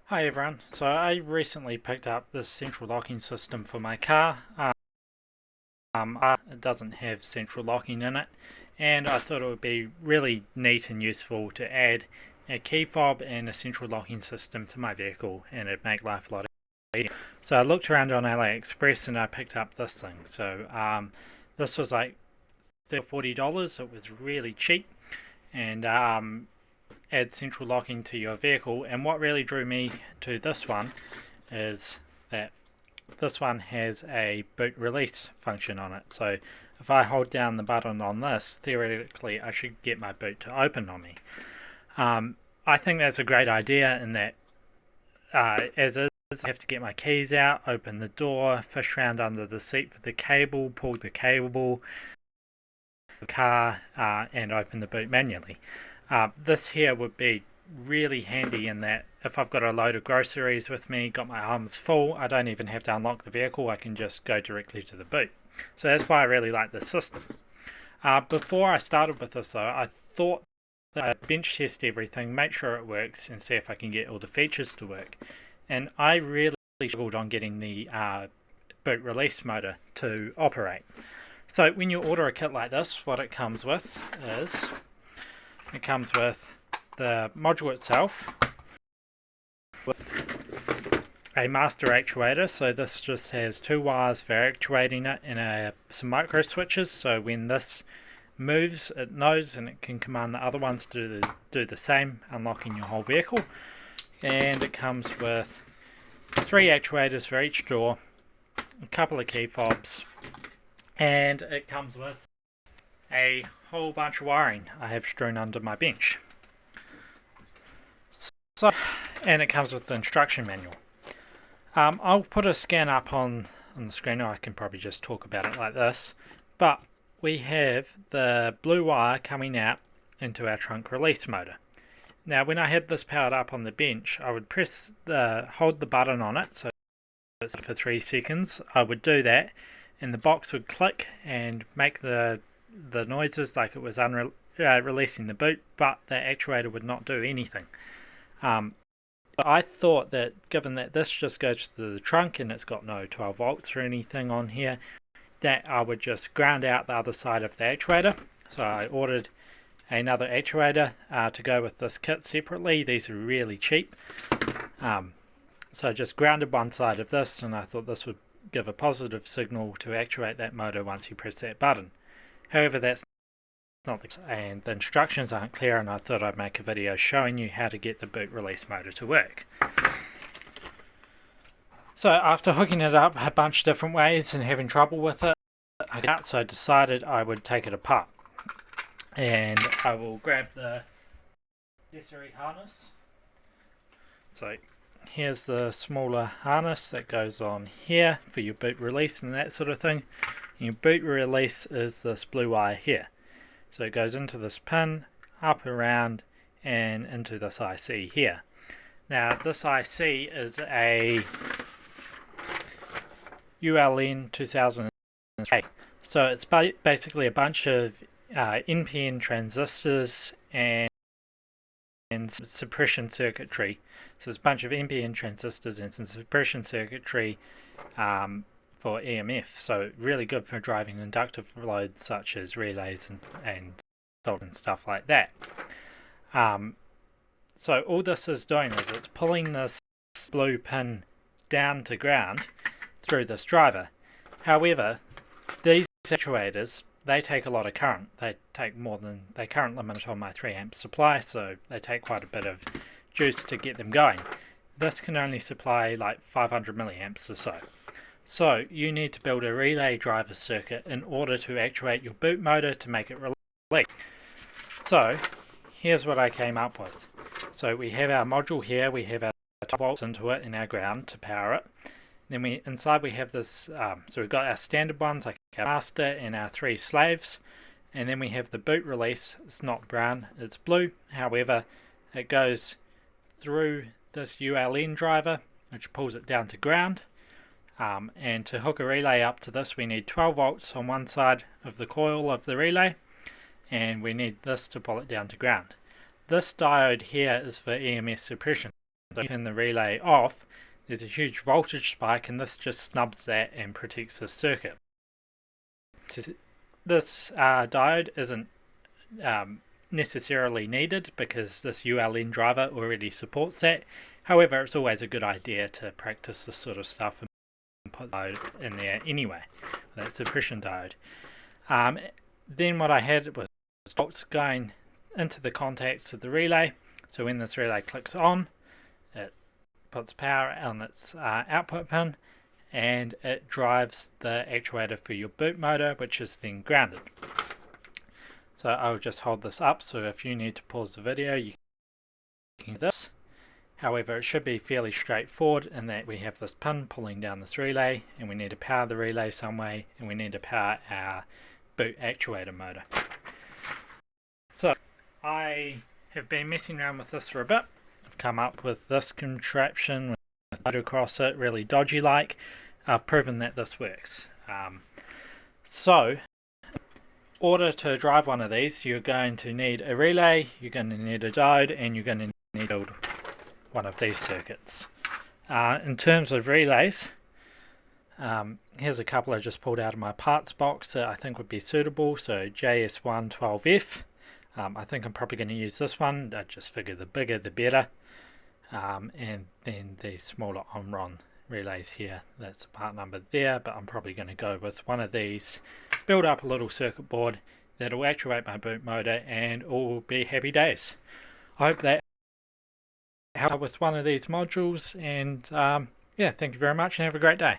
Hi everyone, so I recently picked up this central locking system for my car. It doesn't have central locking in it, and I thought it would be really neat and useful to add a key fob and a central locking system to my vehicle, and it'd make life a lot easier. So I looked around on AliExpress and I picked up this thing. This was like $30 or $40. It was really cheap, and add central locking to your vehicle. And what really drew me to this one is that this one has a boot release function on it. So if I hold down the button on this, theoretically I should get my boot to open on me. I think that's a great idea in that as is, I have to get my keys out, open the door, fish around under the seat for the cable, pull the cable, the car, and open the boot manually. This here would be really handy in that if I've got a load of groceries with me, got my arms full, I don't even have to unlock the vehicle, I can just go directly to the boot. So that's why I really like this system. Before I started with this though, I thought that I'd bench test everything, make sure it works, and see if I can get all the features to work. And I really struggled on getting the boot release motor to operate. So when you order a kit like this, what it comes with is it comes with the module itself, with a master actuator. So this just has two wires for actuating it and some micro switches. So when this moves, it knows and it can command the other ones to do the same, unlocking your whole vehicle. And it comes with three actuators for each door, a couple of key fobs, and it comes with a whole bunch of wiring I have strewn under my bench. And it comes with the instruction manual. I'll put a scan up on the screen, or I can probably just talk about it like this. But we have the blue wire coming out into our trunk release motor. Now when I had this powered up on the bench, I would hold the button on it, so for 3 seconds I would do that, and the box would click and make the noises like it was releasing the boot, but the actuator would not do anything. But I thought that given that this just goes to the trunk and it's got no 12 volts or anything on here, that I would just ground out the other side of the actuator. So I ordered another actuator to go with this kit separately. These are really cheap. So I just grounded one side of this, and I thought this would give a positive signal to actuate that motor once you press that button. However, that's not the case, and the instructions aren't clear, and I thought I'd make a video showing you how to get the boot release motor to work. So after hooking it up a bunch of different ways and having trouble with it, I decided I would take it apart. And I will grab the accessory harness. So here's the smaller harness that goes on here for your boot release and that sort of thing. Your boot release is this blue wire here. So it goes into this pin, up, around, and into this IC here. Now this IC is a ULN 2008. So it's basically a bunch of NPN transistors and suppression circuitry. So it's a bunch of NPN transistors and some suppression circuitry for EMF. So really good for driving inductive loads such as relays and stuff like that. So all this is doing is it's pulling this blue pin down to ground through this driver. However, these actuators, they take a lot of current. They take more than the current limit on my 3 amp supply, so they take quite a bit of juice to get them going. This can only supply like 500 milliamps or so. So you need to build a relay driver circuit in order to actuate your boot motor to make it release. So here's what I came up with. So we have our module here, we have our 12 volts into it and our ground to power it. Then inside we have this, so we've got our standard ones like our master and our 3 slaves, and then we have the boot release. It's not brown, it's blue. However, it goes through this ULN driver which pulls it down to ground, and to hook a relay up to this we need 12 volts on one side of the coil of the relay, and we need this to pull it down to ground. This diode here is for EMS suppression. So turn the relay off, there's a huge voltage spike, and this just snubs that and protects the circuit. This diode isn't necessarily needed because this ULN driver already supports that. However, it's always a good idea to practice this sort of stuff and put the diode in there anyway, that suppression diode. Then what I had was volts going into the contacts of the relay. So when this relay clicks on, it puts power on its output pin, and it drives the actuator for your boot motor, which is then grounded. So I'll just hold this up, so if you need to pause the video, you can do this. However, it should be fairly straightforward in that we have this pin pulling down this relay, and we need to power the relay some way, and we need to power our boot actuator motor. So I have been messing around with this for a bit. I've come up with this contraption with motor across it, really dodgy like. I've proven that this works. So in order to drive one of these, you're going to need a relay, you're going to need a diode, and you're going to need to build one of these circuits. In terms of relays, here's a couple I just pulled out of my parts box that I think would be suitable. So JS112F. I think I'm probably going to use this one. I just figure the bigger the better. And then the smaller Omron relays here, that's the part number there, but I'm probably going to go with one of these, build up a little circuit board that'll actuate my boot motor, and all will be happy days. I hope that helped with one of these modules, and yeah, thank you very much and have a great day.